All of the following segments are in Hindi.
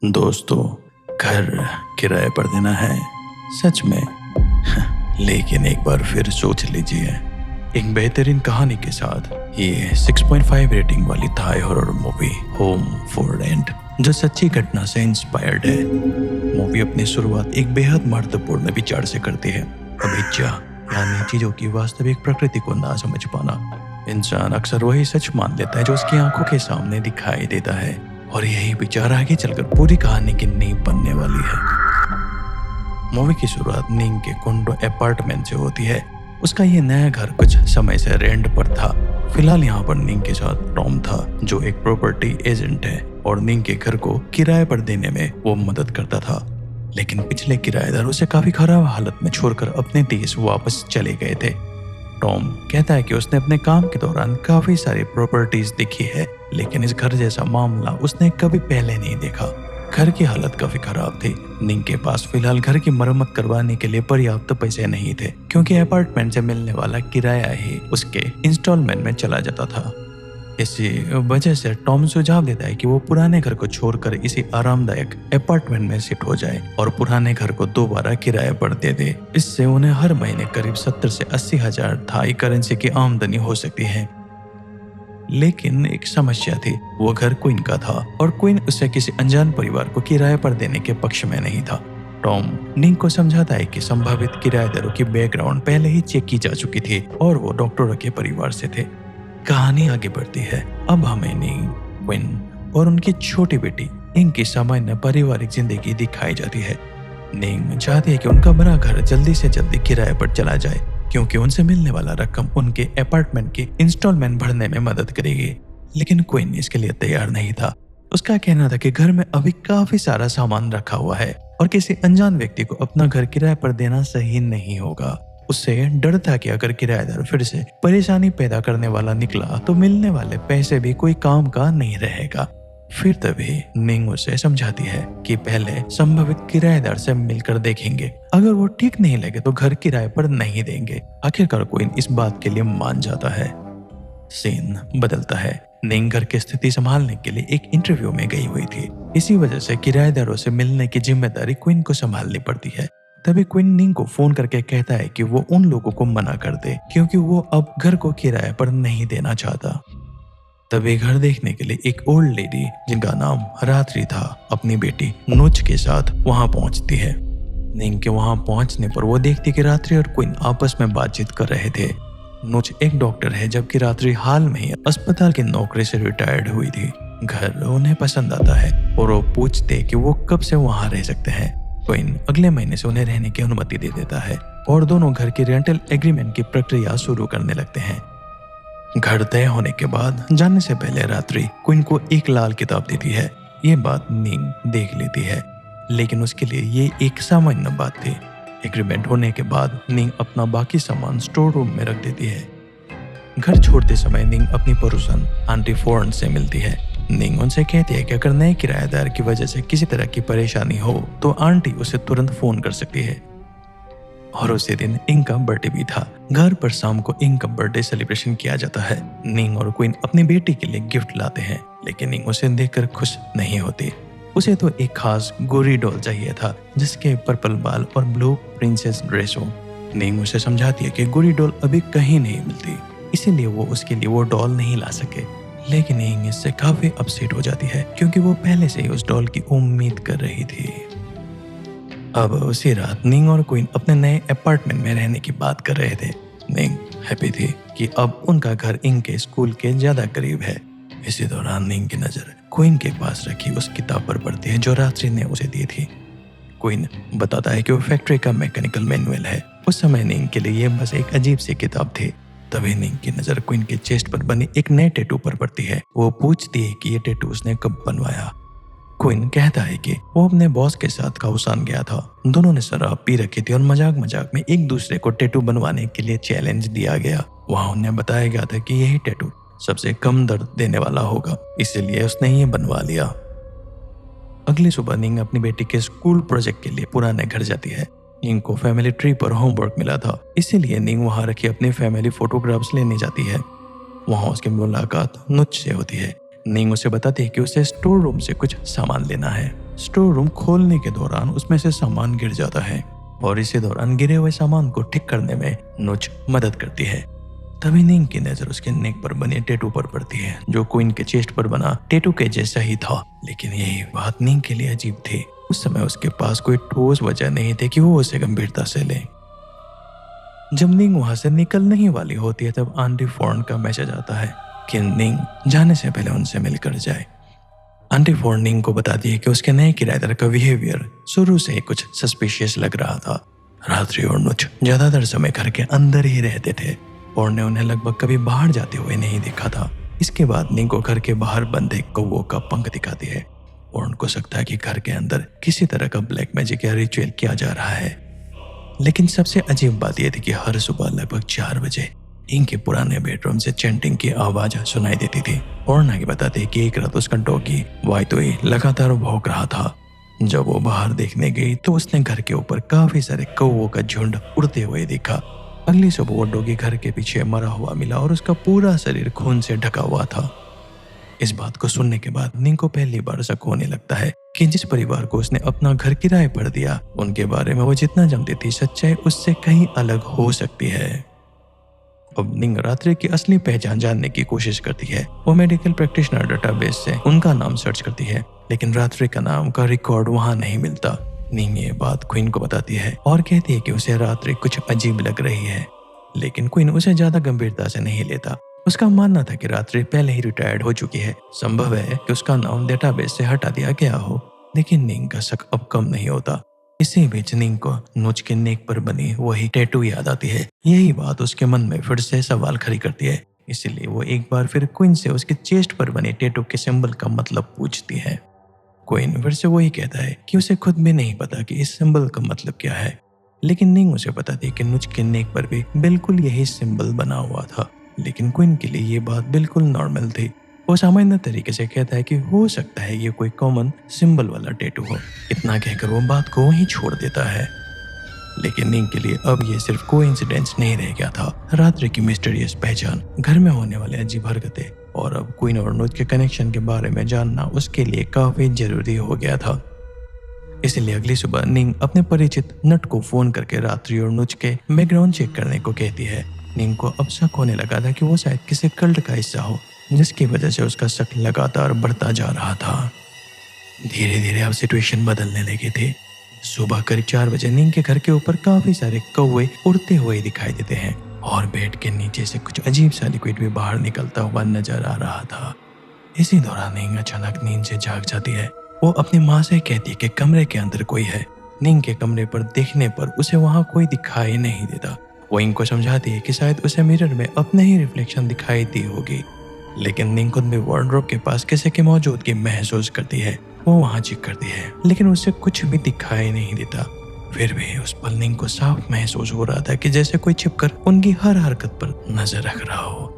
दोस्तों, घर किराए पर देना है सच में। लेकिन एक बार फिर सोच लीजिए, एक बेहतरीन कहानी के साथ ये 6.5 रेटिंग वाली Thai horror movie home for rent, जो सच्ची घटना से इंस्पायर्ड है। मूवी अपनी शुरुआत एक बेहद महत्वपूर्ण विचार से करती है, अभिज्ञा, यानी चीजों की वास्तविक प्रकृति को ना समझ पाना। इंसान अक्सर वही सच मान लेता है जो उसकी आंखों के सामने दिखाई देता है, और यही विचार आगे चलकर पूरी कहानी की नींव बनने वाली है। मूवी की शुरुआत निंग के कुंडो अपार्टमेंट से होती है। उसका ये नया घर कुछ समय से रेंट पर था। फिलहाल यहाँ पर निंग के साथ टॉम था, जो एक प्रॉपर्टी एजेंट है और निंग के घर को किराए पर देने में वो मदद करता था। लेकिन पिछले किराएदार उसे काफी खराब हालत में छोड़कर अपने देश वापस चले गए थे। टॉम कहता है कि उसने अपने काम के दौरान काफी सारी प्रॉपर्टीज देखी है, लेकिन इस घर जैसा मामला उसने कभी पहले नहीं देखा। घर की हालत काफी खराब थी। निंग के पास फिलहाल घर की मरम्मत करवाने के लिए पर्याप्त पैसे नहीं थे, क्योंकि अपार्टमेंट से मिलने वाला किराया ही उसके इंस्टॉलमेंट में चला जाता था। इसी वजह से टॉम सुझाव देता है कि वो पुराने घर को छोड़कर इसी आरामदायक अपार्टमेंट में शिफ्ट हो जाए और पुराने घर को दोबारा किराए पर दे दे। इससे उन्हें हर महीने करीब 70 से 80 हजार थाई करेंसी की आमदनी हो सकती है। लेकिन एक समस्या थी, वो घर क्वीन का था और क्वीन उसे किसी अनजान परिवार को किराए पर देने के पक्ष में नहीं था। टॉम निंग को समझाता है कि संभावित किराएदारों की बैकग्राउंड पहले ही चेक की जा चुकी थी और वो डॉक्टरों के परिवार से थे। कहानी आगे बढ़ती है। अब हमें निंग, क्वीन और उनकी छोटी बेटी इंग की सामान्य पारिवारिक जिंदगी दिखाई जाती है। निंग चाहती है कि उनका बड़ा घर जल्दी से जल्दी किराए पर चला जाए, क्योंकि उनसे मिलने वाला रकम उनके अपार्टमेंट की इंस्टॉलमेंट भरने में मदद करेगी। लेकिन क्वीन इसके लिए तैयार नहीं था। उसका कहना था कि घर में अभी काफी सारा सामान रखा हुआ है और किसी अनजान व्यक्ति को अपना घर किराए पर देना सही नहीं होगा। उससे डर था कि अगर किराएदार फिर से परेशानी पैदा करने वाला निकला तो मिलने वाले पैसे भी कोई काम का नहीं रहेगा। फिर तभी निंग उसे समझाती है कि पहले संभावित किराएदार से मिलकर देखेंगे, अगर वो ठीक नहीं लगे तो घर किराए पर नहीं देंगे। आखिरकार क्वीन इस बात के लिए मान जाता है। सीन बदलता है। निंग घर की स्थिति संभालने के लिए एक इंटरव्यू में गई हुई थी। इसी वजह से किराएदारों से मिलने की जिम्मेदारी क्वीन को संभालनी पड़ती है। तभी क्वीन निंग को फोन करके कहता है कि वो उन लोगों को मना कर दे, क्योंकि वो अब घर को किराए पर नहीं देना चाहता। तभी घर देखने के लिए एक ओल्ड लेडी, जिनका नाम रात्रि था, अपनी बेटी नुच के साथ वहां पहुंचती है। निंग के वहां पहुंचने पर वो देखती कि रात्रि और क्वीन आपस में बातचीत कर रहे थे। नुच एक डॉक्टर है, जबकि रात्रि हाल में ही अस्पताल की नौकरी से रिटायर्ड हुई थी। घर उन्हें पसंद आता है और वो पूछते कि वो कब से वहां रह सकते हैं। क्वीन अगले महीने से उन्हें रहने की अनुमति दे देता है और दोनों घर की रेंटल एग्रीमेंट की प्रक्रिया शुरू करने लगते हैं। घर तय होने के बाद जाने से पहले रात्रि क्वीन को एक लाल किताब देती है। ये बात निंग देख लेती है, लेकिन उसके लिए ये एक सामान्य बात थी। एग्रीमेंट होने के बाद निंग अपना बाकी सामान स्टोर रूम में रख देती है। घर छोड़ते समय निंग अपनी पड़ोसन आंटी फोर्न से मिलती है। निंग उनसे कहती है कि अगर नए किराएदार की वजह से किसी तरह की परेशानी हो तो आंटी उसे तुरंत फोन कर सकती है। और उसी दिन इंग का बर्थडे भी था। घर पर शाम को इंग का बर्थडे सेलिब्रेशन किया जाता है। निंग और क्वीन अपनी बेटी के लिए गिफ्ट लाते हैं, लेकिन निंग उसे देखकर खुश नहीं होती। उसे तो एक खास गोरी डॉल चाहिए था, जिसके पर्पल बाल और ब्लू प्रिंसेस ड्रेस हो। निंग उसे समझाती है कि गोरी डॉल अभी कहीं नहीं मिलती, इसीलिए वो उसके लिए वो डॉल नहीं ला सके। लेकिन निंग इससे काफी अपसेट हो जाती है, क्योंकि वो पहले से ही उस डॉल की उम्मीद कर रही थी। अब उसी रात निंग और क्वीन अपने नए अपार्टमेंट में रहने की बात कर रहे थे। निंग हैप्पी थी कि अब उनका घर इंग के स्कूल के ज्यादा करीब है। इसी दौरान निंग की नजर क्वीन के पास रखी उस किताब पर पड़ती है जो रात्रि ने उसे दी थी। क्वीन बताता है कि वो फैक्ट्री का मैकेनिकल मैनुअल है। उस समय निंग के लिए यह बस एक अजीब सी किताब थी। तभी निंग की नजर क्वीन के चेस्ट पर बनी एक नए टैटू पर पड़ती है। वो पूछती है कि ये टैटू उसने कब बनवाया। क्वीन कहता है कि वो अपने बॉस के साथ काउसान गया था। दोनों ने शराब पी रखी थी और मजाक मजाक में एक दूसरे को टैटू बनवाने के लिए चैलेंज दिया गया। वहां उन्हें बताया गया था कि यही टैटू सबसे कम दर्द देने वाला होगा, इसीलिए उसने ये बनवा लिया। अगली सुबह निंग अपनी बेटी के स्कूल प्रोजेक्ट के लिए पुराने घर जाती है। निंग को फैमिली ट्री पर होमवर्क मिला था, इसीलिए निंग वहां रखी अपनी फैमिली फोटोग्राफ्स लेने जाती है। वहां उसकी मुलाकात नुच से होती है। निंग उसे बताती है कि उसे स्टोर रूम से कुछ सामान लेना है। स्टोर रूम खोलने के दौरान उसमें से सामान गिर जाता है और इसी दौरान गिरे हुए सामान को ठीक करने में नुच मदद करती है। तभी निंग की नजर उसके नेक पर बने टैटू पर पड़ती है, जो क्वीन के चेस्ट पर बना टैटू के जैसा ही था। लेकिन यही बात निंग के लिए अजीब थी। उस समय उसके पास कोई ठोस वजह नहीं थी कि वो उसे गंभीरता से ले। जब निंग वहां से निकलने ही वाली होती है तब आंटी फॉर्न का मैसेज आता है कि निंग जाने से पहले उनसे मिलकर जाए। आंटी फॉर्न निंग को बताती है कि उसके नए किराएदार का बिहेवियर शुरू से ही कुछ सस्पिशियस लग रहा था। रात्रि और नुच ज्यादातर समय घर के अंदर ही रहते थे और ने उन्हें लगभग कभी बाहर जाते हुए नहीं देखा था। इसके बाद निंग को घर के बाहर बंधे कौवों का पंख दिखाती है और उनको सकता है कि घर के अंदर किसी तरह का ब्लैक मैजिक या रिचुअल किया जा रहा है। लेकिन सबसे अजीब बात यह थी कि हर सुबह लगभग 4 बजे इनके पुराने बेडरूम से चैंटिंग की आवाज सुनाई देती थी। और नागी बताते कि एक रात उसका डॉगी वाइतोई लगातार भौंक रहा था। जब वो बाहर देखने गई तो उसने घर के ऊपर काफी सारे कौवों का झुंड उड़ते हुए देखा। अगली सुबह वो डॉगी घर के पीछे मरा हुआ मिला और उसका पूरा शरीर खून से ढका हुआ था। इस बात को सुनने के बाद निंग को पहली बार शक होने लगता है कि जिस परिवार को उसने अपना घर किराए पर दिया उनके बारे में वो जितना जानती थी सच्चाई उससे कहीं अलग हो सकती है। अब निंग रात्रि की असली पहचान जानने की कोशिश करती है। वो मेडिकल प्रैक्टिशनर डेटाबेस से उनका नाम सर्च करती है, लेकिन रात्रि का नाम का रिकॉर्ड वहां नहीं मिलता। निंग ये बात क्वीन को बताती है और कहती है कि उसे रात्रि कुछ अजीब लग रही है, लेकिन क्वीन उसे ज्यादा गंभीरता से नहीं लेता। उसका मानना था कि रात्रि पहले ही रिटायर्ड हो चुकी है। संभव है कि उसका नाम डेटाबेस से हटा दिया गया हो, लेकिन निंग का शक अब कम नहीं होता। इसी बीच निंग को नुच के नेक पर बनी वही टैटू याद आती है। यही बात उसके मन में फिर से सवाल खड़ी करती है, इसलिए वो एक बार फिर क्वीन से उसके चेस्ट पर बने टैटू के सिंबल का मतलब पूछती है। क्वीन फिर से वही कहता है कि उसे खुद भी नहीं पता कि इस सिंबल का मतलब क्या है, लेकिन निंग उसे बताती है कि नुच के नेक पर भी बिल्कुल यही सिंबल बना हुआ था। लेकिन क्वीन के लिए ये बात बिल्कुल नॉर्मल थी। वो सामान्य तरीके से कहता है कि हो सकता है ये कोई कॉमन सिंबल वाला टैटू हो। इतना कहकर वो बात को वहीं छोड़ देता है। लेकिन निंग के लिए अब ये सिर्फ कोइंसिडेंस नहीं रह गया था। रात्रि की मिस्टीरियस पहचान, घर में होने वाले अजीब हरकतें और अब क्वीन और नुच के कनेक्शन के बारे में जानना उसके लिए काफी जरूरी हो गया था। इसलिए अगली सुबह निंग अपने परिचित नट को फोन करके रात्रि और नुच के बैकग्राउंड चेक करने को कहती है। निंग को अब शक होने लगा था कि वो शायद किसी कल्ट का हिस्सा हो, जिसकी वजह से उसका शक लगातार बढ़ता जा रहा था। धीरे धीरे अब सिचुएशन बदलने लगी थी। सुबह करीब 4 बजे निंग के घर के ऊपर काफी सारे कौवे उड़ते हुए दिखाई देते हैं और बेड के नीचे से कुछ अजीब सा लिक्विड भी बाहर निकलता हुआ नजर आ रहा था। इसी दौरान निंग अचानक नींद से जाग जाती है। वो अपनी माँ से कहती है कि कमरे के अंदर कोई है। निंग के कमरे पर देखने पर उसे वहां कोई दिखाई नहीं देता। वो निंग को समझाती है कि शायद उसे मिरर में अपने ही रिफ्लेक्शन दिखाई दी होगी, लेकिन निंग खुद भी वार्डरोब के पास किसी की मौजूदगी महसूस करती है। वो वहां चेक करती है, लेकिन उसे कुछ भी दिखाई नहीं देता। फिर भी उस पल निंग को साफ महसूस हो रहा था कि जैसे कोई छिपकर उनकी हर हरकत पर नजर रख रहा हो।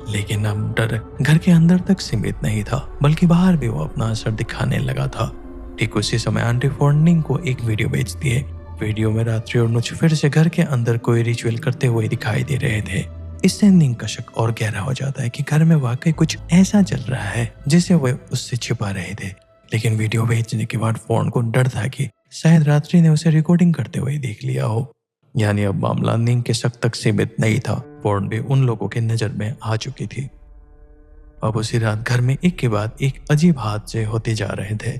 लेकिन अब डर घर के अंदर तक सीमित नहीं था, बल्कि बाहर भी वो अपना असर दिखाने लगा था। ठीक उसी समय आंटी फॉर्न निंग को एक वीडियो भेजती है। वीडियो में रात्रि और नुच फिर से घर के अंदर कोई रिचुअल करते हुए दिखाई दे रहे थे। इससे निंग का शक और गहरा हो जाता है कि घर में वाकई कुछ ऐसा चल रहा है जिसे वे उससे छिपा रहे थे। लेकिन वीडियो भेजने के बाद फॉर्न को डर था कि शायद रात्रि ने उसे रिकॉर्डिंग करते हुए देख लिया हो। यानी अब मामला निंग के शक तक सीमित नहीं था, फॉर्न भी उन लोगों के नजर में आ चुकी थी। अब उसी रात घर में एक के बाद एक अजीब हादसे होते जा रहे थे।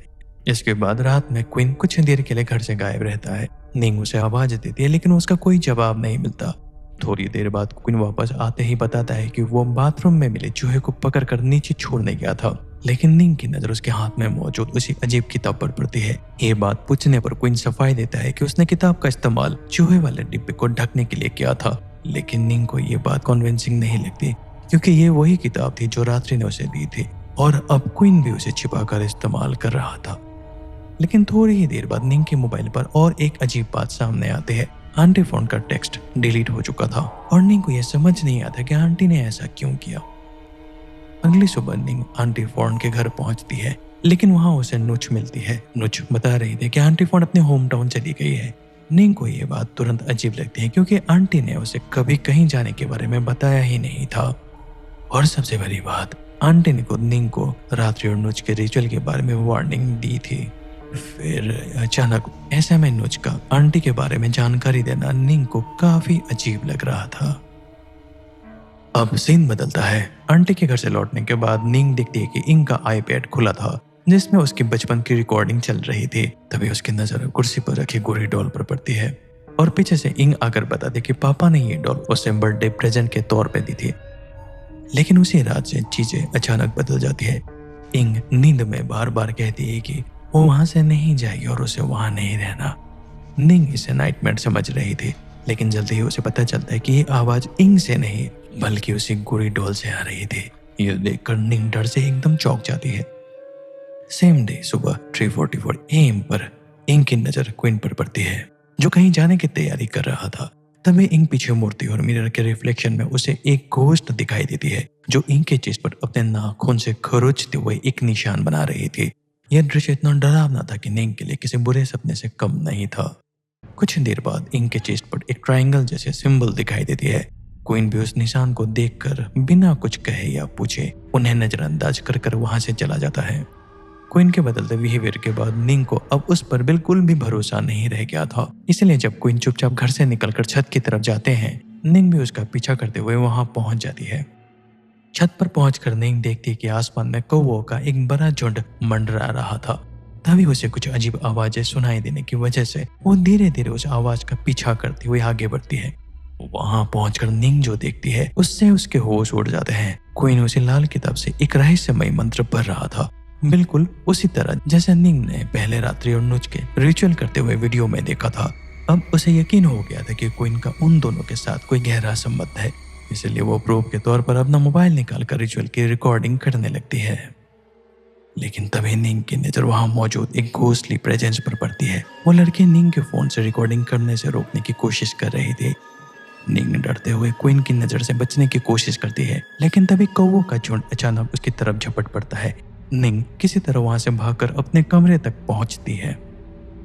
इसके बाद रात में क्वीन कुछ देर के लिए घर से गायब रहता है। निंग उसे आवाज देती है, लेकिन उसका कोई जवाब नहीं मिलता। थोड़ी देर बाद क्वीन वापस आते ही बताता है कि वो बाथरूम में मिले चूहे को पकड़कर नीचे छोड़ने गया था, लेकिन निंग की नजर उसके हाथ में मौजूद उसी अजीब किताब पर पड़ती है। ये बात पूछने पर क्वीन सफाई देता है कि उसने किताब का इस्तेमाल चूहे वाले डिब्बे को ढकने के लिए किया था। लेकिन निंग को ये बात कन्विंसिंग नहीं लगती, क्योंकि ये वही किताब थी जो रात्रि ने उसे दी थी और अब क्वीन भी उसे छिपाकर इस्तेमाल कर रहा था। लेकिन थोड़ी ही देर बाद निंग के मोबाइल पर और एक अजीब बात सामने आती है। आंटी फॉर्न का टेक्स्ट डिलीट हो चुका था और निंग को यह समझ नहीं आता कि आंटी ने ऐसा क्यों किया। अगली सुबह निंग आंटी फॉर्न के घर पहुंचती है, लेकिन वहां उसे नुच मिलती है। नुच बता रही थी कि आंटी फॉर्न अपने होम टाउन चली गई है। निंग को यह बात तुरंत अजीब लगती है, क्योंकि आंटी ने उसे कभी कहीं जाने के बारे में बताया ही नहीं था। और सबसे बड़ी बात, आंटी ने खुद निंग को रात्रि और नुच के रिचुअल के बारे में वार्निंग दी थी। फिर अचानक ऐसे में नुच का आंटी के बारे में जानकारी देना निंग को काफी अजीब लग रहा था। अब सीन बदलता है। आंटी के घर से लौटने के बाद निंग देखती है कि इंग का आईपैड खुला था जिसमें उसके बचपन की रिकॉर्डिंग चल रही थी। तभी उसकी नजर कुर्सी पर रखी गोरी डॉल पर पड़ती है और पीछे से इंग आकर बताती कि पापा ने ये डॉल उसे बर्थडे प्रेजेंट के तौर पे दी थी। लेकिन उसी रात से चीजें अचानक बदल जाती है। इंग नींद में बार बार कहती है कि वो वहां से नहीं जाएगी और उसे वहां नहीं रहना। निंग इसे नाइटमेयर समझ रही थी, लेकिन जल्दी ही उसे पता चलता है कि ये आवाज इंग से नहीं बल्कि उसी गोरी डॉल से आ रही थी। ये देखकर निंग डर से एकदम चौंक जाती है। सेम डे सुबह 3:44 AM पर इंग की नजर क्वीन पर पड़ती है जो कहीं जाने की तैयारी कर रहा था। तभी इंग पीछे मुड़ती और मिरर के रिफ्लेक्शन में उसे एक घोस्ट दिखाई देती है जो इंग के चेस्ट पर अपने नाखून से खरोचते हुए एक निशान बना रही थी। यह दृश्य इतना डरावना था कि निंग के लिए किसी बुरे सपने से कम नहीं था। कुछ देर बाद इंग के चेस्ट पर एक ट्रायंगल जैसे सिंबल दिखाई देती है। क्वीन भी उस निशान को देखकर बिना कुछ कहे या पूछे उन्हें नजरअंदाज कर कर वहां से चला जाता है। क्वीन के बदलते बिहेवियर के बाद निंग को अब उस पर बिल्कुल भी भरोसा नहीं रह गया था। इसलिए जब क्वीन चुपचाप घर से निकलकर छत की तरफ जाते हैं, निंग भी उसका पीछा करते हुए वहां पहुंच जाती है। छत पर पहुंचकर निंग देखती है कि आसमान में कौवों का एक बड़ा झुंड मंडरा रहा था। तभी उसे कुछ अजीब आवाजें सुनाई देने की वजह से वो धीरे धीरे उस आवाज का पीछा करती हुई आगे बढ़ती है। वहां पहुंचकर निंग जो देखती है उससे उसके होश उड़ जाते हैं। क्वीन उसे लाल किताब से एक रहस्यमय मंत्र पढ़ रहा था, बिल्कुल उसी तरह जैसे निंग ने पहले रात्रि और नुच के रिचुअल करते हुए वीडियो में देखा था। अब उसे यकीन हो गया था कि क्वीन का उन दोनों के साथ कोई गहरा संबंध है, इसलिए वो प्रूफ के तौर पर अपना मोबाइल निकालकर रिचुअल की रिकॉर्डिंग करने लगती है। लेकिन तभी निंग की नजर वहां मौजूद एक घोस्टली प्रेजेंस पर पड़ती है। वो लड़की निंग के फोन से रिकॉर्डिंग करने से रोकने की कोशिश कर रही थी। निंग डरते हुए क्वीन की नजर से बचने की कोशिश करती है, लेकिन तभी कौवों का झुंड अचानक उसकी तरफ झपट पड़ता है। निंग किसी तरह वहां से भागकर अपने कमरे तक पहुंचती है,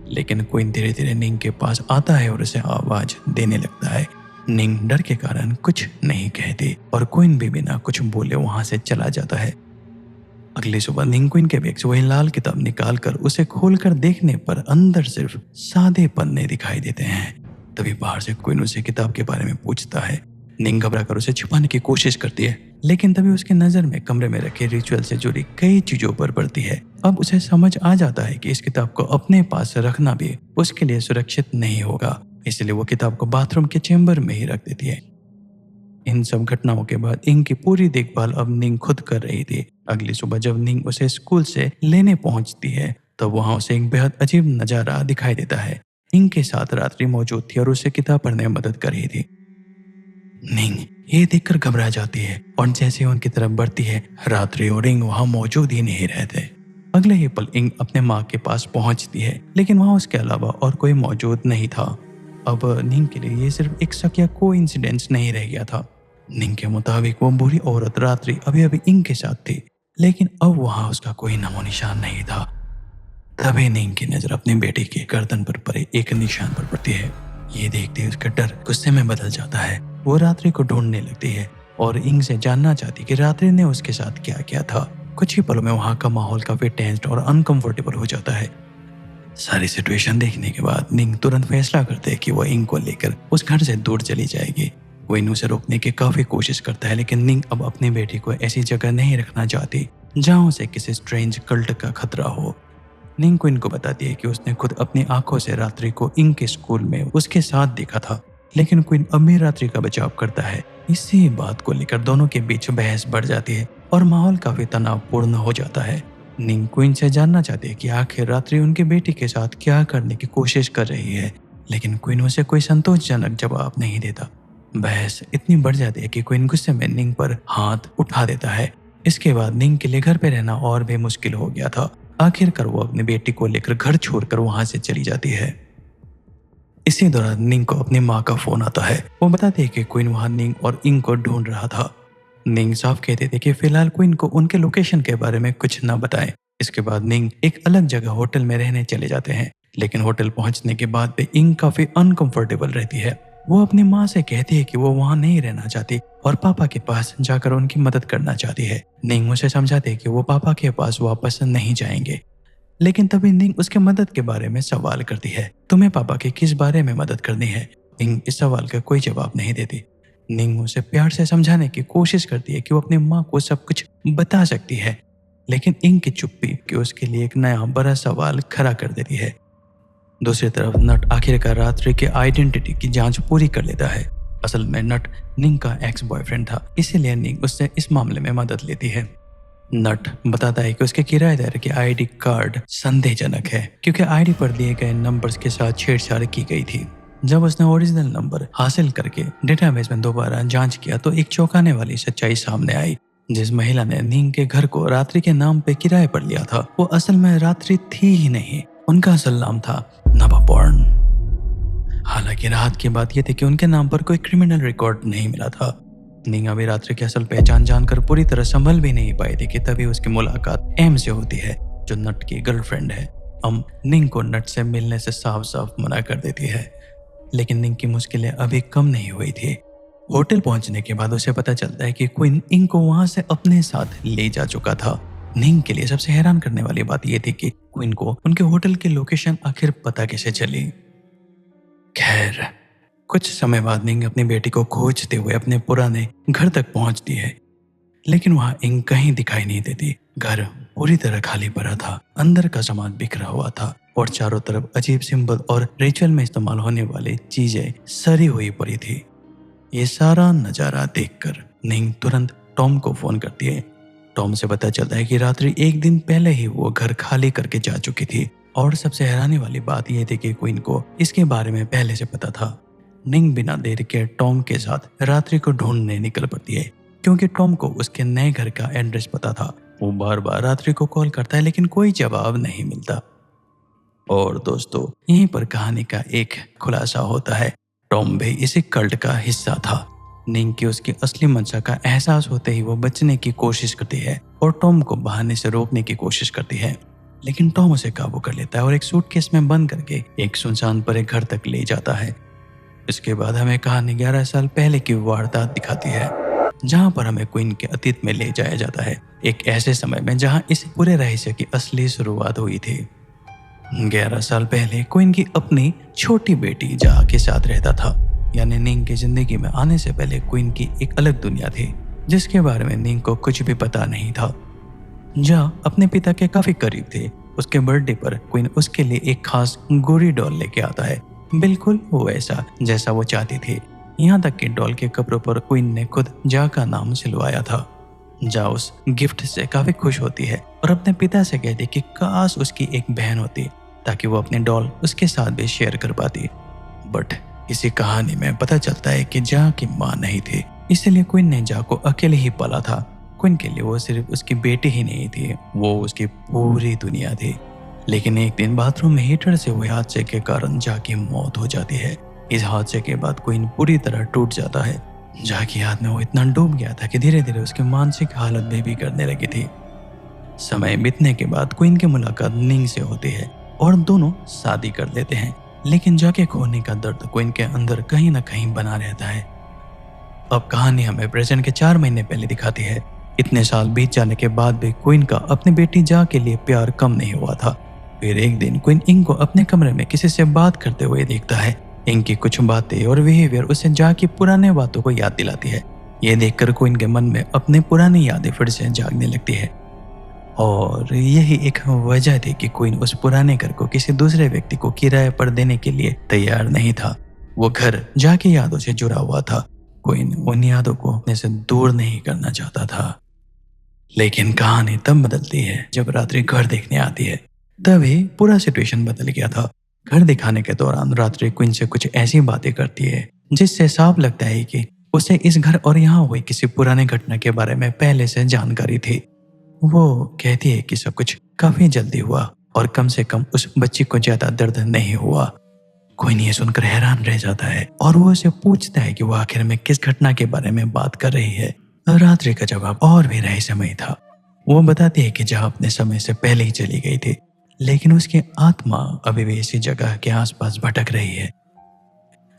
लेकिन क्वीन धीरे धीरे निंग के पास आता है और उसे आवाज देने लगता है। निंग डर के कारण कुछ नहीं कहती और क्वीन भी बिना कुछ बोले वहां से चला जाता है। अगली सुबह निंग क्वीन के बैग से वही लाल किताब निकालकर उसे खोलकर देखने पर अंदर सिर्फ सादे पन्ने दिखाई देते हैं। तभी बाहर से क्वीन उसे किताब के बारे में पूछता है। निंग घबराकर उसे छुपाने की कोशिश करती है, लेकिन तभी उसकी नजर में कमरे में रखे रिचुअल से जुड़ी कई चीजों पर पड़ती है। अब उसे समझ आ जाता है कि इस किताब को अपने पास रखना भी उसके लिए सुरक्षित नहीं होगा, इसलिए वो किताब को बाथरूम के चेंबर में ही रख देती है। इन सब घटनाओं के बाद इंग की पूरी देखभाल अब निंग खुद कर रही थी। अगली सुबह जब निंग उसे स्कूल से लेने पहुंचती है तब वहां उसे एक बेहद अजीब नजारा दिखाई देता है। इंग के साथ रात्रि मौजूद थी और उसे किताब पढ़ने में मदद कर रही थी। निंग ये देखकर घबरा जाती है और जैसे उनकी तरफ बढ़ती है, रात्रि और इंग वहां मौजूद ही नहीं रहते। अगले ही पल इंग अपने माँ के पास पहुंचती है, लेकिन वहां उसके अलावा और कोई मौजूद नहीं था। अब निंग के लिए ये सिर्फ एक शक या कोइंसिडेंस नहीं रह गया था। निंग के मुताबिक वो बुरी औरत रात्रि अभी अभी इंग के साथ थी, लेकिन अब वहां उसका कोई नामो निशान नहीं था। तभी निंग की नजर अपनी बेटी के गर्दन पर पड़े एक निशान पर पड़ती है। ये देखते ही उसका डर गुस्से में बदल जाता है। वो रात्रि को ढूंढने लगती है और इंग से जानना चाहती कि रात्रि ने उसके साथ क्या किया था। कुछ ही पलों में वहां का माहौल काफी टेंस्ड और अनकंफर्टेबल हो जाता है। सारी सिचुएशन देखने के बाद निंग तुरंत फैसला करते है कि वो इंग को लेकर उस घर से दूर चली जाएगी। वो इन उसे रोकने की काफी कोशिश करता है, लेकिन निंग अब अपनी बेटी को ऐसी जगह नहीं रखना चाहती जहां उसे किसी स्ट्रेंज कल्ट का खतरा हो। निंग को इनको बताती है कि उसने खुद अपनी आंखों से रात्रि को इंग के स्कूल में उसके साथ देखा था, लेकिन क्वीन अब भी रात्रि का बचाव करता है। इसी बात को लेकर दोनों के बीच बहस बढ़ जाती है और माहौल काफी तनावपूर्ण हो जाता है। निंग क्वीन से जानना चाहती है कि आखिर रात्रि उनकी बेटी के साथ क्या करने की कोशिश कर रही है, लेकिन क्वीन उसे कोई संतोषजनक जवाब नहीं देता। बहस इतनी बढ़ जाती है कि क्वीन गुस्से में निंग पर हाथ उठा देता है। इसके बाद निंग के लिए घर पे रहना और भी मुश्किल हो गया था। आखिरकार वो अपनी बेटी को लेकर घर छोड़कर वहां से चली जाती है। इसी दौरान निंग को अपनी माँ का फोन आता है। वो बताती है कि क्वीन वहां निंग और इंग को ढूंढ रहा था। निंग साफ कहते थे कि फिलहाल क्वीन को उनके लोकेशन के बारे में कुछ न बताएं। इसके बाद निंग एक अलग जगह होटल में रहने चले जाते हैं, लेकिन होटल पहुंचने के बाद भी इंग काफी अनकंफर्टेबल रहती है। वो अपनी माँ से कहती है कि वो वहाँ नहीं रहना चाहती और पापा के पास जाकर उनकी मदद करना चाहती है। निंग उसे समझाते है कि वो पापा के पास वापस नहीं जाएंगे। लेकिन तभी निंग उसके मदद के बारे में सवाल करती है, तुम्हें पापा के किस बारे में मदद करनी है? निंग इस सवाल का कोई जवाब नहीं देती। निंग उसे प्यार से समझाने की कोशिश करती है कि वो अपनी माँ को सब कुछ बता सकती है, लेकिन इंग की चुप्पी कि उसके लिए एक नया बड़ा सवाल खड़ा कर देती है। दूसरी तरफ नट आखिरकार रात्रि के आइडेंटिटी की जांच पूरी कर लेता है। असल में नट निंग का एक्स बॉयफ्रेंड था, इसीलिए निंग उससे इस मामले में मदद लेती है। नट बताता है कि उसके किराएदार की आईडी कार्ड संदेहजनक है क्योंकि आईडी पर दिए गए नंबर्स के साथ छेड़छाड़ की गई थी। जब उसने ओरिजिनल नंबर हासिल करके डेटाबेस में दोबारा जांच किया तो एक चौंकाने वाली सच्चाई सामने आई। जिस महिला ने निंग के घर को रात्रि के नाम पे किराए पर लिया था वो असल में रात्रि थी ही नहीं, उनका असल नाम था नवाबॉर्न। हालांकि राहत की बात यह थी कि उनके नाम पर कोई क्रिमिनल रिकॉर्ड नहीं मिला था। निंग अभी रात्रि की असल पहचान जानकर पूरी तरह संभल भी नहीं पाई थी कि तभी उसकी मुलाकात एम से होती है, जो नट की गर्लफ्रेंड है। निंग को नट से मिलने से साफ साफ मना कर देती है, लेकिन निंग की मुश्किलें अभी कम नहीं हुई थी। होटल पहुंचने के बाद उसे पता चलता है कि क्वीन इंग को वहां से अपने साथ ले जा चुका था। निंग के लिए सबसे हैरान करने वाली बात यह थी कि क्वीन को उनके होटल की लोकेशन आखिर पता कैसे चली। खैर, कुछ समय बाद निंग अपनी बेटी को खोजते हुए अपने पुराने घर तक पहुंचती है, लेकिन वहां इंग कहीं दिखाई नहीं देती। घर पूरी तरह खाली पड़ा था, अंदर का सामान बिखरा हुआ था और चारों तरफ अजीब सिंबल और रिचुअल में इस्तेमाल होने वाली चीजें सरी हुई पड़ी थी। ये सारा नजारा देखकर निंग तुरंत टॉम को फोन करती है। टॉम से पता चलता है कि रात्रि एक दिन पहले ही वो घर खाली करके जा चुकी थी और सबसे हैरानी वाली बात यह थी कि क्वीन को इसके बारे में पहले से पता था। निंग बिना देर के टॉम के साथ रात्रि को ढूंढने निकल पड़ती है क्योंकि टॉम को उसके नए घर का एड्रेस पता था। वो बार बार रात्रि को कॉल करता है लेकिन कोई जवाब नहीं मिलता। और दोस्तों, यहीं पर कहानी का एक खुलासा होता है, टॉम भी इसी कल्ट का हिस्सा था। निंग की उसकी असली मंशा का एहसास होते ही वो बचने की कोशिश करती है और टॉम को बहाने से रोकने की कोशिश करती है, लेकिन टॉम उसे काबू कर लेता है और एक सूटकेस में बंद करके एक सुनसान परे घर तक ले जाता है। इसके बाद हमें कहानी 11 साल पहले की वारदात दिखाती है, जहां पर हमें क्वीन के अतीत में ले जाया जाता है, एक ऐसे समय में जहां इस पूरे रहस्य की असली शुरुआत हुई थी। 11 साल पहले क्वीन की अपनी छोटी बेटी जा के साथ रहता था, यानी निंग की जिंदगी में आने से पहले क्वीन की एक अलग दुनिया थी जिसके बारे में निंग को कुछ भी पता नहीं था। जा अपने पिता के काफी करीब थे। उसके बर्थडे पर क्वीन उसके लिए एक खास गोरी डॉल लेके आता है, बिल्कुल वैसा जैसा वो चाहती थी। यहाँ तक कि डॉल के कपड़ों पर क्वीन ने खुद जा का नाम सिलवाया था। जा उस गिफ्ट से काफी खुश होती है और अपने पिता से कहती कि काश उसकी एक बहन होती ताकि वो अपने डॉल उसके साथ भी शेयर कर पाती। बट इसी कहानी में पता चलता है कि जा की माँ नहीं थी, इसलिए क्वीन ने जा को अकेले ही पाला था। क्वीन के लिए वो सिर्फ उसकी बेटी ही नहीं थी, वो उसकी पूरी दुनिया थी। लेकिन एक दिन बाथरूम में हीटर से हुए हादसे के कारण जा की मौत हो जाती है। इस हादसे के बाद क्वीन पूरी तरह टूट जाता है। जा की याद में वो इतना डूब गया था कि धीरे धीरे उसकी मानसिक हालत भी बिगड़ने लगी थी। समय बीतने के बाद क्वीन की मुलाकात निंग से होती है और दोनों शादी कर लेते हैं, लेकिन जा के खोने का दर्द क्वीन के अंदर कहीं ना कहीं बना रहता है। अब कहानी हमें प्रेजेंट के 4 महीने पहले दिखाती है। इतने साल बीत जाने के बाद भी क्वीन का अपनी बेटी जा के लिए प्यार कम नहीं हुआ था। फिर एक दिन क्वीन इंग को अपने कमरे में किसी से बात करते हुए देखता है। इंग की कुछ बातें और बिहेवियर उसे जा की पुराने बातों को याद दिलाती है। ये देखकर क्वीन के मन में अपनी पुरानी यादें फिर से जागने लगती है और यही एक वजह थी कि क्वीन उस पुराने घर को किसी दूसरे व्यक्ति को किराए पर देने के लिए तैयार नहीं था। वो घर जा की यादों से जुड़ा हुआ था। क्वीन उन यादों को अपने से दूर नहीं करना चाहता था। लेकिन कहानी तब बदलती है जब रात्रि घर देखने आती है। तभी पूरा सिचुएशन बदल गया था। घर दिखाने के दौरान रात्रि क्वीन से कुछ ऐसी बातें करती है जिससे साफ लगता है कि उसे इस घर और यहाँ हुई किसी पुराने घटना के बारे में पहले से जानकारी थी। वो कहती है कि सब कुछ काफी जल्दी हुआ और कम से कम उस बच्ची को ज्यादा दर्द नहीं हुआ। क्वीन ये सुनकर हैरान रह जाता है और वो उसे पूछता है कि वो आखिर में किस घटना के बारे में बात कर रही है। रात्रि का जवाब और भी रहस्यमय था। वो बताती है कि जहाँ अपने समय से पहले ही चली गई थी, लेकिन उसकी आत्मा अभी भी इसी जगह के आसपास भटक रही है।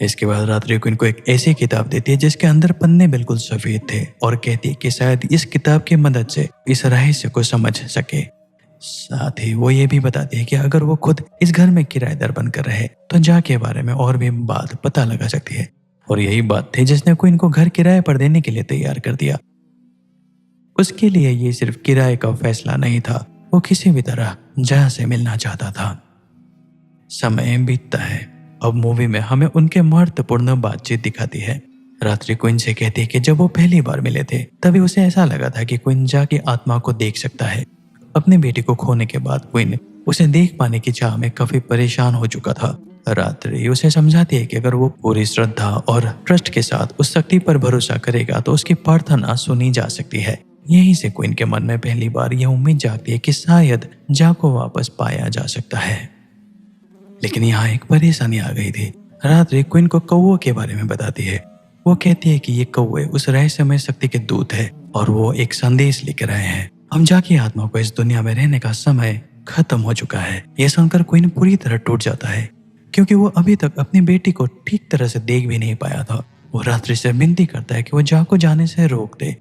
इसके बाद रात्रि क्वीन को एक ऐसी किताब देती है जिसके अंदर पन्ने बिल्कुल सफेद थे और कहती है कि शायद इस किताब की मदद से इस रहस्य को समझ सके। साथ ही वो ये भी बताती है कि अगर वो खुद इस घर में किराएदार बनकर रहे तो जा के बारे में और भी बात पता लगा सकती है। और यही बात थी जिसने क्वीन को घर किराए पर देने के लिए तैयार कर दिया। उसके लिए ये सिर्फ किराए का फैसला नहीं था, वो किसी भी तरह जहाँ से मिलना चाहता था। समय बीतता है। अब मूवी में हमें उनके महत्वपूर्ण बातचीत दिखाती है। रात्रि क्वीन से कहती है कि जब वो पहली बार मिले थे तभी उसे ऐसा लगा था कि क्वीन जा की आत्मा को देख सकता है। अपनी बेटी को खोने के बाद क्वीन उसे देख पाने की चाह में काफी परेशान हो चुका था। रात्रि उसे समझाती है कि अगर वो पूरी श्रद्धा और ट्रस्ट के साथ उस शक्ति पर भरोसा करेगा तो उसकी प्रार्थना सुनी जा सकती है। यहीं से क्वीन के मन में पहली बार यह उम्मीद जागती है कि शायद जा को वापस पाया जा सकता है। लेकिन यहाँ एक परेशानी आ गई थी। रात्रि क्वीन को कौवे के बारे में बताती है। वो कहती है कि ये कौवे उस रहस्यमय शक्ति के दूत है और वो एक संदेश लेकर आए हैं। हम जा की आत्मा को इस दुनिया में रहने का समय खत्म हो चुका है। यह सुनकर क्वीन पूरी तरह टूट जाता है क्योंकि वो अभी तक अपनी बेटी को ठीक तरह से देख भी नहीं पाया था। वो रात्रि से विनती करता है कि वो जा को जाने से रोक दे।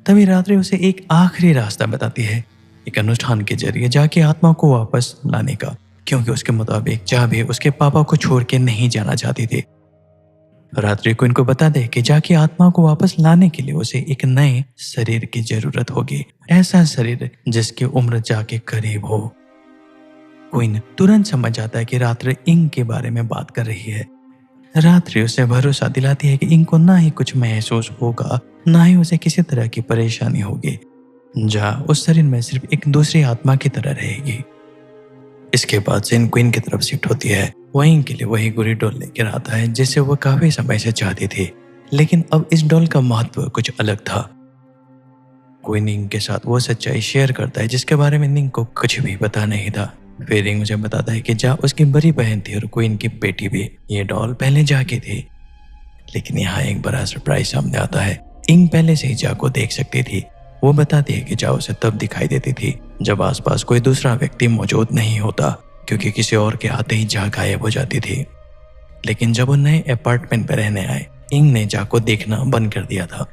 तभी रात्रि उसे एक आखिरी रास्ता बताती है, एक अनुष्ठान के जरिए जा की आत्मा को वापस लाने का, क्योंकि उसके मुताबिक जा भी उसके पापा को छोड़ के नहीं जाना चाहती थी। रात्रि को इनको बता दे कि जा की आत्मा को वापस लाने के लिए उसे एक नए शरीर की जरूरत होगी, ऐसा शरीर जिसकी उम्र जा के करीब हो। क्वीन तुरंत समझ जाता है कि रात्रि इंग के बारे में बात कर रही है। रात्रि उसे भरोसा दिलाती है कि इंग को ना ही कुछ महसूस होगा, ना ही उसे किसी तरह की परेशानी होगी। जा उस शरीर में सिर्फ एक दूसरी आत्मा की तरह रहेगी। इसके बाद से क्वीन की तरफ शिफ्ट होती है। वहीं के लिए वही गुरी डॉल लेकर आता है जिसे वो काफी समय से चाहती थी, लेकिन अब इस डॉल का महत्व कुछ अलग था। क्वीन इंग के साथ वो सच्चाई शेयर करता है जिसके बारे में इंग को कुछ भी पता नहीं था। फिर इंग मुझे बताता है कि जा उसकी बड़ी बहन थी और क्वीन की बेटी भी। ये डॉल पहले जा की थी, लेकिन यहाँ एक बड़ा सरप्राइज सामने आता है। इंग पहले से ही जा को देख सकती थी। वो बताती है कि जा उसे तब दिखाई देती थी जब आसपास कोई दूसरा व्यक्ति मौजूद नहीं होता, क्योंकि किसी और के आते ही जा गायब हो जाती थी। लेकिन जब वो नए अपार्टमेंट में रहने आए, इंग ने जा को देखना बंद कर दिया था।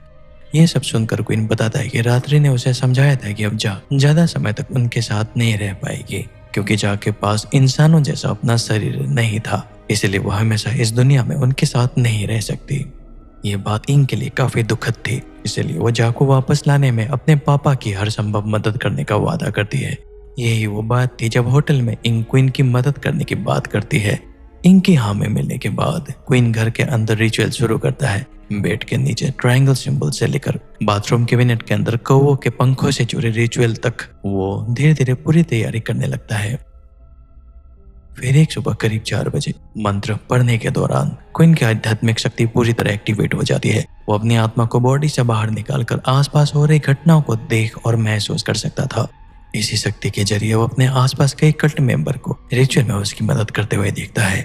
ये सब सुनकर क्वीन बताता है कि रात्रि ने उसे समझाया था कि अब जा ज्यादा समय तक उनके साथ नहीं रह पाएगी, क्योंकि जा के पास इंसानों जैसा अपना शरीर नहीं था, इसलिए वो हमेशा इस दुनिया में उनके साथ नहीं रह सकती। ये बात इंग के लिए काफी दुखद थी, इसलिए वो जा को वापस लाने में अपने पापा की हर संभव मदद करने का वादा करती है। यही वो बात थी जब होटल में इंग क्वीन की मदद करने की बात करती है। इंग की हाँ में मिलने के बाद क्वीन घर के अंदर रिचुअल शुरू करता है। बेड के नीचे ट्रायंगल सिंबल से लेकर बाथरूम कैबिनेट के अंदर कौवों के पंखों से जुड़े रिचुअल तक वो धीरे धीरे पूरी तैयारी करने लगता है। फिर एक सुबह करीब 4 बजे मंत्र पढ़ने के दौरान क्वीन की आध्यात्मिक शक्ति पूरी तरह एक्टिवेट हो जाती है। वो अपनी आत्मा को बॉडी से बाहर निकालकर आसपास हो रही घटनाओं को देख और महसूस कर सकता था। इसी शक्ति के जरिए वो अपने आसपास कई कल्ट मेंबर को रिचुअल में उसकी मदद करते हुए देखता है।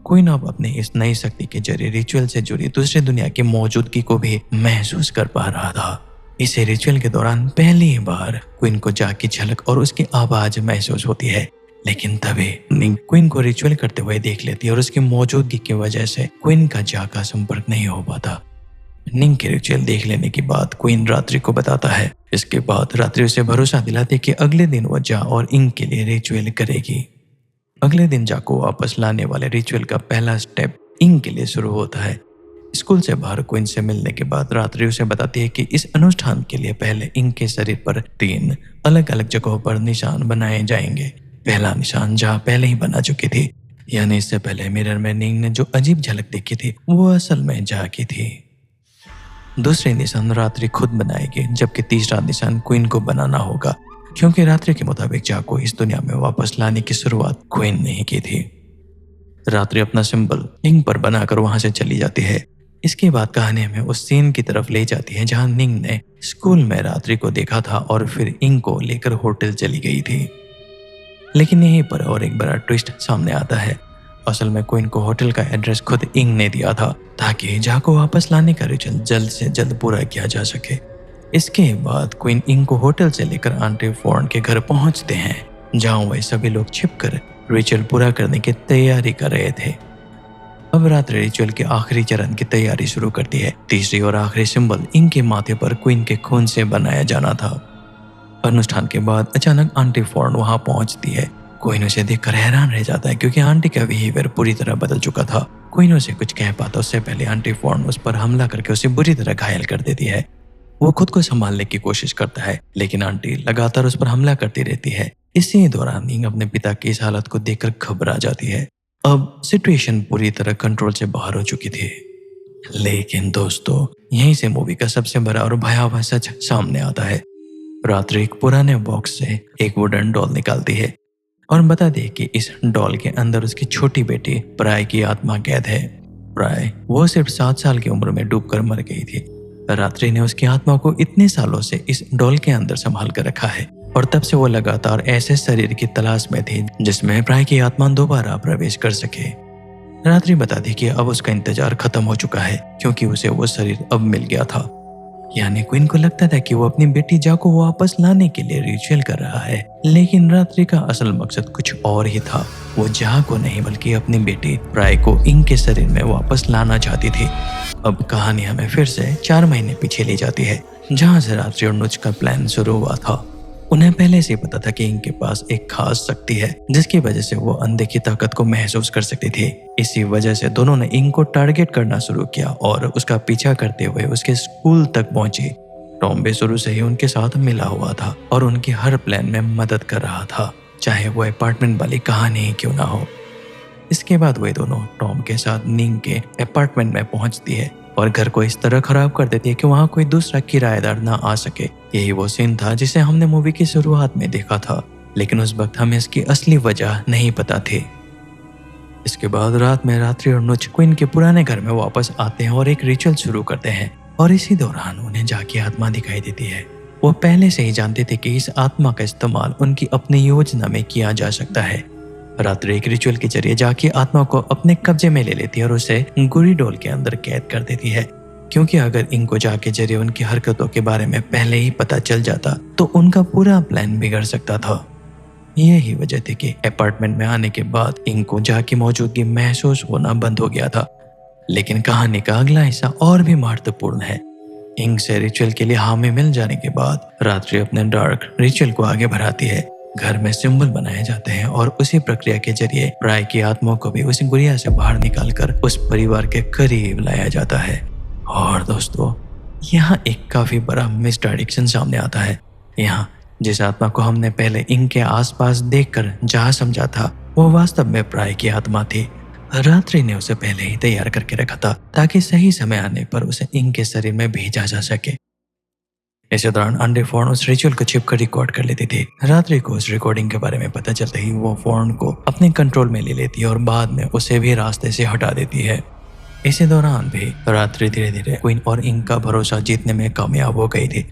क्वीन अब अपनी इस नई शक्ति के जरिए रिचुअल से जुड़ी दूसरी दुनिया की मौजूदगी को भी महसूस कर पा रहा था। इसे रिचुअल के दौरान पहली बार क्वीन को जा की झलक और उसकी आवाज महसूस होती है, लेकिन तभी निंग क्वीन को रिचुअल करते हुए देख लेती है और उसकी मौजूदगी की वजह से क्वीन का जा का संपर्क नहीं हो पाता। निंग के रिचुअल देख लेने की बात क्वीन रात्रि को बताता है। इसके बाद रात्रि उसे भरोसा दिलाती कि अगले दिन वो जा और इंग के लिए रिचुअल करेगी। अगले दिन जा को वापस लाने वाले रिचुअल का पहला स्टेप इंग के लिए शुरू होता है। स्कूल से बाहर क्वीन से मिलने के बाद रात्रि उसे बताती है कि इस अनुष्ठान के लिए पहले इंग के शरीर पर 3 अलग अलग जगहों पर निशान बनाए जाएंगे। पहला निशान जा पहले ही बना चुकी थी, यानी इससे पहले मिरर में निंग ने जो अजीब झलक देखी थी वो असल में जा की थी। दूसरे निशान रात्रि खुद बनाएगी, जबकि तीसरा निशान क्वीन को बनाना होगा, क्योंकि रात्रि के मुताबिक जा को इस दुनिया में वापस लाने की शुरुआत क्वीन ने ही की थी। रात्रि अपना सिंबल इंग पर बनाकर वहां से चली जाती है। इसके बाद कहानी हमें उस सीन की तरफ ले जाती है जहां निंग ने स्कूल में रात्रि को देखा था और फिर इंग को लेकर होटल चली गई थी। लेकिन यहीं पर और एक बड़ा ट्विस्ट सामने आता है। असल में क्वीन को होटल का एड्रेस खुद इंग ने दिया था ताकि जा को वापस लाने का रिचुअल जल्द से जल्द पूरा किया जा सके। इसके बाद क्वीन इंग को होटल से लेकर आंटी फॉर्न के घर पहुंचते हैं, जहां वह सभी लोग छिपकर रिचुअल पूरा करने की तैयारी कर रहे थे। अब रात्रि रिचुअल के आखिरी चरण की तैयारी शुरू करती है। तीसरी और आखिरी सिंबल इंक के माथे पर क्वीन के खून से बनाया जाना था। अनुष्ठान के बाद अचानक आंटी फॉर्न वहां पहुंचती है। क्वीन उसे देखकर हैरान रह जाता है क्योंकि आंटी का बिहेवियर पूरी तरह बदल चुका था। क्वीन उसे कुछ कह पाता उससे पहले आंटी फॉर्न उस पर हमला करके उसे बुरी तरह घायल कर देती है। वो खुद को संभालने की कोशिश करता है, लेकिन आंटी लगातार उस पर हमला करती रहती है। इसी दौरान इंग अपने पिता की इस हालत को देखकर घबरा जाती है। अब सिचुएशन पूरी तरह कंट्रोल से बाहर हो चुकी थी। लेकिन दोस्तों, यहीं से मूवी का सबसे बड़ा और भयावह सच सामने आता है। रात्रि एक पुराने बॉक्स से एक वुडन डॉल निकालती है और बता दे कि इस डॉल के अंदर उसकी छोटी बेटी प्राय की आत्मा कैद है। प्राय वो सिर्फ 7 साल की उम्र में डूबकर मर गई थी। रात्रि ने उसकी आत्मा को इतने सालों से इस डॉल के अंदर संभाल कर रखा है और तब से वो लगातार ऐसे शरीर की तलाश में थी जिसमें प्राय की आत्मा दोबारा प्रवेश कर सके। रात्रि बता दी कि अब उसका इंतजार खत्म हो चुका है क्योंकि उसे वो शरीर अब मिल गया था। यानी क्वीन को लगता था कि वो अपनी बेटी जा को वापस लाने के लिए रिचुअल कर रहा है, लेकिन रात्रि का असल मकसद कुछ और ही था। वो जा को नहीं बल्कि अपनी बेटी प्राय को इंक के शरीर में वापस लाना चाहती थी। अब कहानी हमें फिर से 4 महीने पीछे ले जाती है, जहाँ से रात्रि और नुज का प्लान शुरू हुआ था। उन्हें पहले से पता था कि इनके पास एक खास शक्ति है जिसकी वजह से वो अंधे की ताकत को महसूस कर सकती थी। इसी वजह से दोनों ने इंक को टारगेट करना शुरू किया और उसका पीछा करते हुए उसके स्कूल तक पहुंची। टॉम भी शुरू से ही उनके साथ मिला हुआ था और उनकी हर प्लान में मदद कर रहा था, चाहे वो अपार्टमेंट वाली कहानी ही क्यों ना हो। इसके बाद वे दोनों टॉम के साथ निंग के अपार्टमेंट में पहुंचती है और घर को इस तरह खराब कर देती है कि वहां कोई दूसरा किराएदार ना आ सके। यही वो सीन था जिसे हमने मूवी की शुरुआत में देखा था, लेकिन उस वक्त हमें इसकी असली वजह नहीं पता थी। इसके बाद रात में रात्रि और नुच क्वीन के पुराने घर में वापस आते हैं और एक रिचुअल शुरू करते हैं और इसी दौरान उन्हें जाकी आत्मा दिखाई देती है। वो पहले से ही जानते थे कि इस आत्मा का इस्तेमाल उनकी अपनी योजना में किया जा सकता है। रात्रि एक रिचुअल के जरिए जाकी आत्मा को अपने कब्जे में ले लेती है और उसे गुरी डोल के अंदर कैद कर देती है, क्योंकि अगर इनको जाके जरिए उनकी हरकतों के बारे में पहले ही पता चल जाता तो उनका पूरा प्लान बिगड़ सकता था। यही वजह थी कि अपार्टमेंट में आने के बाद इनको जाकी मौजूदगी महसूस होना बंद हो गया था। लेकिन कहानी का अगला हिस्सा और भी महत्वपूर्ण है। इंक से रिचुअल के लिए हामी मिल जाने के बाद रात्रि अपने डार्क रिचुअल को आगे बढ़ाती है। घर में सिंबल बनाए जाते हैं और उसी प्रक्रिया के जरिए प्राय की आत्मा को भी उसी गुड़िया से बाहर निकालकर उस परिवार के करीब लाया जाता है। और दोस्तों, यहाँ एक काफी बड़ा मिसडायरेक्शन सामने आता है। यहाँ जिस आत्मा को हमने पहले इंक के आसपास देखकर जहाँ समझा था वो वास्तव में प्राय की आत्मा थी। रात्रि ने उसे पहले ही तैयार करके रखा था ताकि सही समय आने पर उसे इंक के शरीर में भेजा जा सके। इसी दौरान आंटी फॉर्न उस रिचुअल को छिपकर रिकॉर्ड कर लेती थी। रात्रि को उस रिकॉर्डिंग के बारे में पता चलते ही वो फॉर्न को अपने कंट्रोल में ले लेती है और बाद में उसे भी रास्ते से हटा देती है। इसी दौरान भी रात्रि धीरे धीरे क्वीन और इंक का भरोसा जीतने में कामयाब हो गई थी।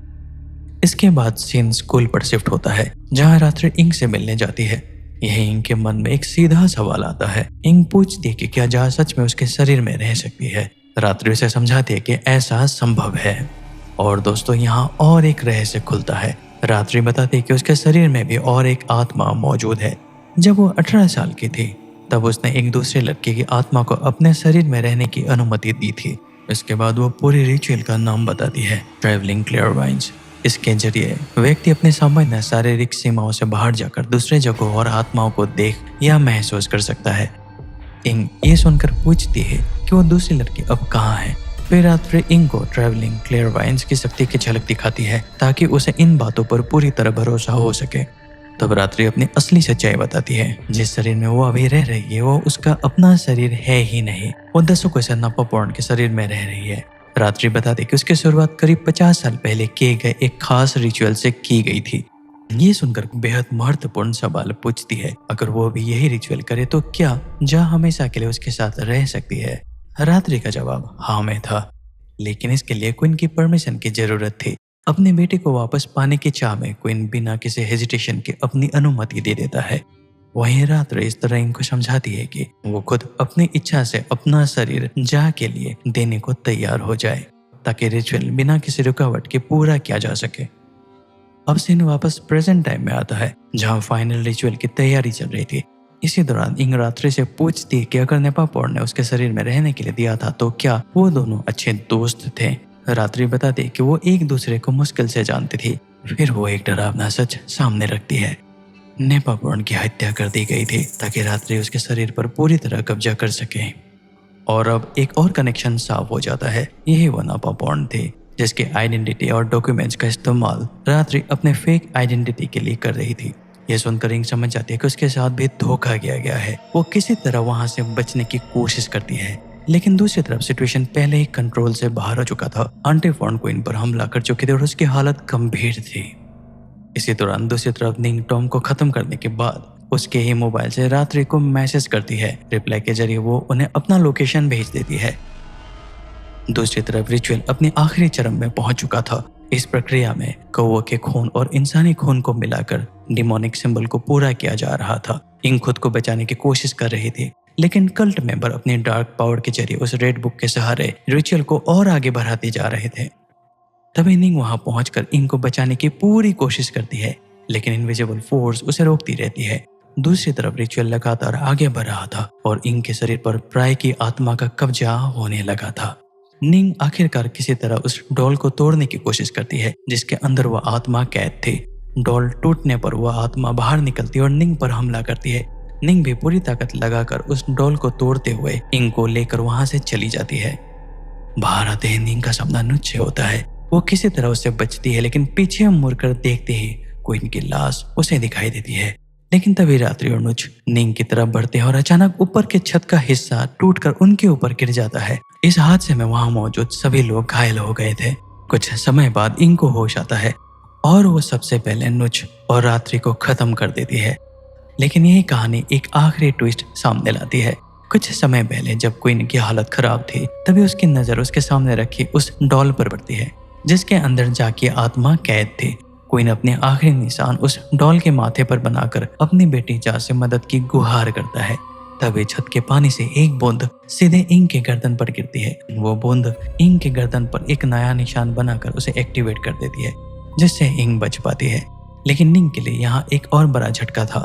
इसके बाद सीन स्कूल पर शिफ्ट होता है, जहाँ रात्रि इंक से मिलने जाती है। यही इंक के मन में एक सीधा सवाल आता है। इंक पूछती है कि क्या जा सच में उसके शरीर में रह सकती है। रात्रि उसे समझाती है कि ऐसा संभव है। और दोस्तों, यहाँ और एक रहस्य खुलता है। रात्रि बताती है कि उसके शरीर में भी और एक आत्मा मौजूद है। जब वो 18 साल की थी तब उसने एक दूसरे लड़के की आत्मा को अपने शरीर में रहने की अनुमति दी थी। इसके बाद वो पूरी रिचुअल का नाम बताती है, ट्रैवलिंग क्लेयरवाइंस। इसके जरिए व्यक्ति अपने सामान्य शारीरिक सीमाओं से बाहर जाकर दूसरे जगहों और आत्माओं को देख या महसूस कर सकता है। इंक ये सुनकर पूछती है कि वो दूसरी लड़की अब कहाँ है। फिर रात्रि इंक को ट्रैवलिंग क्लेयरवाइंस की शक्ति की झलक दिखाती है ताकि उसे इन बातों पर पूरी तरह भरोसा हो सके। तब रात्रि अपनी असली सच्चाई बताती है। जिस शरीर में वो अभी रह रही है वो उसका अपना शरीर है ही नहीं, वो दशकों से नपापोर्न के शरीर में रह रही है। रात्रि बताती कि उसकी शुरुआत करीब 50 साल पहले किए गए एक खास रिचुअल से की गई थी। ये सुनकर बेहद महत्वपूर्ण सवाल पूछती है, अगर वो भी यही रिचुअल करे तो क्या जा हमेशा के लिए उसके साथ रह सकती है। रात्रि का जवाब हाँ में था, लेकिन इसके लिए क्वीन की परमिशन की जरूरत थी। अपने बेटे को वापस पाने की चाह में क्वीन बिना किसी हेजिटेशन के अपनी अनुमति दे देता है। वहीं रात्रि इस तरह इनको समझाती है कि वो खुद अपनी इच्छा से अपना शरीर जा के लिए देने को तैयार हो जाए ताकि रिचुअल बिना किसी रुकावट के पूरा किया जा सके। अब सीन वापस प्रेजेंट टाइम में आता है, जहाँ फाइनल रिचुअल की तैयारी चल रही थी। इसी दौरान इंग रात्रि से पूछती कि अगर नेपापोर्न ने उसके शरीर में रहने के लिए दिया था तो क्या वो दोनों अच्छे दोस्त थे। रात्रि बताती कि वो एक दूसरे को मुश्किल से जानती थी। फिर वो एक डरावना सच सामने रखती है। नेपापोर्न की हत्या कर दी गई थी ताकि रात्रि उसके शरीर पर पूरी तरह कब्जा कर सके। और अब एक और कनेक्शन साफ हो जाता है। यही वो नेपापोर्न थे जिसके आइडेंटिटी और डॉक्यूमेंट्स का इस्तेमाल रात्रि अपने फेक आइडेंटिटी के लिए कर रही थी। ये सुनकर इंग समझ जाती है कि उसके साथ भी धोखा किया गया है। वो किसी तरह वहां से बचने की कोशिश करती है, लेकिन दूसरी तरफ सिचुएशन पहले ही कंट्रोल से बाहर हो चुका था। आंटी फॉर्न क्वीन पर हमला कर चुके थे और उसकी हालत गंभीर थी। इसी दौरान दूसरी तरफ निंग टॉम को खत्म करने के बाद उसके ही मोबाइल से रात्रि को मैसेज करती है। रिप्लाई के जरिए वो उन्हें अपना लोकेशन भेज देती है। दूसरी तरफ रिचुअल अपने आखिरी चरम में पहुंच चुका था। इस प्रक्रिया में कौवे के खून और इंसानी खून को मिलाकर डिमोनिक सिंबल को पूरा किया जा रहा था। इंग खुद को बचाने की कोशिश कर रही थी, लेकिन कल्ट मेंबर अपने डार्क पावर के जरिए उस रेड बुक के सहारे रिचुअल को और आगे बढ़ाते जा रहे थे। तभी निंग वहां पहुंचकर इंग को बचाने की पूरी कोशिश करती है, लेकिन इनविजिबल फोर्स उसे रोकती रहती है। दूसरी तरफ रिचुअल लगातार आगे बढ़ रहा था और इंग के शरीर पर प्राय की आत्मा का कब्जा होने लगा था। निंग आखिरकार किसी तरह उस डॉल को तोड़ने की कोशिश करती है जिसके अंदर वह आत्मा कैद थी। डॉल टूटने पर वह आत्मा बाहर निकलती है और निंग पर हमला करती है। निंग भी पूरी ताकत लगाकर उस डॉल को तोड़ते हुए इंग को लेकर वहां से चली जाती है। बाहर आते ही निंग का सपना नुच्छे होता है। वो किसी तरह उससे बचती है, लेकिन पीछे मुड़कर देखते ही क्वीन की लाश उसे दिखाई देती है। लेकिन तभी रात्रि और नुच निंग की तरफ बढ़ते हैं और अचानक ऊपर के छत का हिस्सा टूटकर उनके ऊपर गिर जाता है। इस हादसे में वहां मौजूद सभी लोग घायल हो गए थे। कुछ समय बाद इंग को होश आता है और वो सबसे पहले नुच और रात्रि को खत्म कर देती है। लेकिन यही कहानी एक आखिरी ट्विस्ट सामने लाती है। कुछ समय पहले जब क्वीन की हालत खराब थी, तभी उसकी नजर उसके सामने रखी उस डॉल पर पड़ती है जिसके अंदर जाकी आत्मा कैद थी। क्वीन अपने आखिरी निशान उस डॉल के माथे पर बनाकर अपनी बेटी जा से मदद की गुहार करता है। तभी छत के पानी से एक बूंद सीधे इंग के गर्दन पर गिरती है। वो बूंद इंग के गर्दन पर एक नया निशान बनाकर उसे एक्टिवेट कर देती है, जिससे इंग बच पाती है। लेकिन निंग के लिए यहाँ एक और बड़ा झटका था।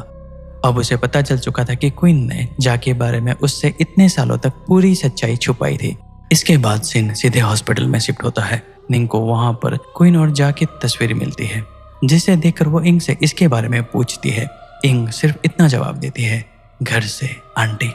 अब उसे पता चल चुका था कि क्वीन ने जा के बारे में उससे इतने सालों तक पूरी सच्चाई छुपाई थी। इसके बाद सिन सीधे हॉस्पिटल में शिफ्ट होता है। निंग को वहां पर क्वीन और जा की तस्वीर मिलती है, जिसे देखकर वो इंग से इसके बारे में पूछती है। इंग सिर्फ इतना जवाब देती है, घर से आंटी।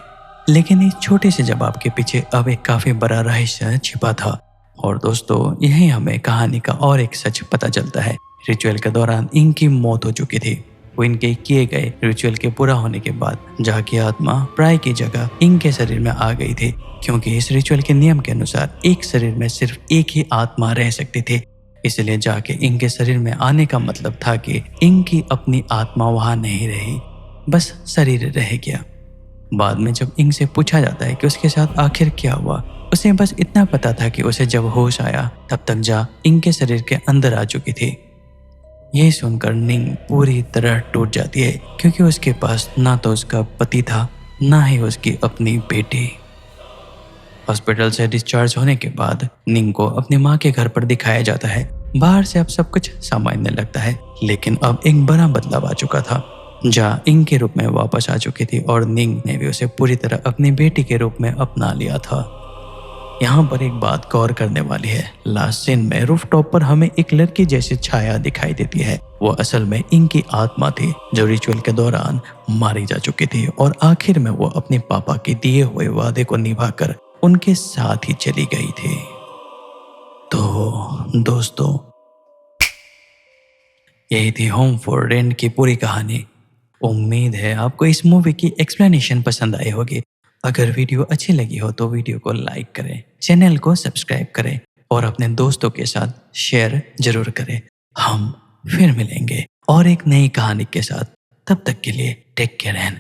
लेकिन इस छोटे से जवाब के पीछे अब एक काफी बड़ा रहस्य छिपा था। और दोस्तों, यही हमें कहानी का और एक सच पता चलता है। रिचुअल के दौरान इंग की मौत हो चुकी थी। क्वीन के किए गए रिचुअल के पूरा होने के बाद जा की आत्मा प्राय की जगह इंग के शरीर में आ गई थी, क्योंकि इस रिचुअल के नियम के अनुसार एक शरीर में सिर्फ एक ही आत्मा रह सकती थी। इसलिए जाके इंग के शरीर में आने का मतलब था कि इंग की अपनी आत्मा वहां नहीं रही, बस शरीर रह गया। बाद में जब इंग से पूछा जाता है कि उसके साथ आखिर क्या हुआ, उसे बस इतना पता था कि उसे जब होश आया तब तक जा इंग के शरीर के अंदर आ चुकी थी। यह सुनकर निंग पूरी तरह टूट जाती है, क्योंकि उसके पास ना तो उसका पति था, ना ही उसकी अपनी बेटी। हॉस्पिटल से डिस्चार्ज होने के बाद निंग को अपनी माँ के घर पर दिखाया जाता है। बाहर से अब सब कुछ सामान्य लगता है, लेकिन अब एक बड़ा बदलाव आ चुका था। जा इंग के रूप में वापस आ चुकी थी और निंग ने भी उसे पूरी तरह अपनी बेटी के रूप में अपना लिया था। यहाँ पर एक बात गौर करने वाली है। लास्ट सीन में रूफटॉप पर हमें एक लड़की जैसी छाया दिखाई देती है। वो असल में इंग की आत्मा थी, जो रिचुअल के दौरान मारी जा चुकी थी और आखिर में वो अपने पापा के दिए हुए वादे को निभाकर उनके साथ ही चली गई थी। तो दोस्तों, यही थी होम फॉर रेंट की पूरी कहानी। उम्मीद है आपको इस मूवी की एक्सप्लेनेशन पसंद आई होगी। अगर वीडियो अच्छी लगी हो तो वीडियो को लाइक करें, चैनल को सब्सक्राइब करें और अपने दोस्तों के साथ शेयर जरूर करें। हम फिर मिलेंगे और एक नई कहानी के साथ। तब तक के लिए टेक केयर एंड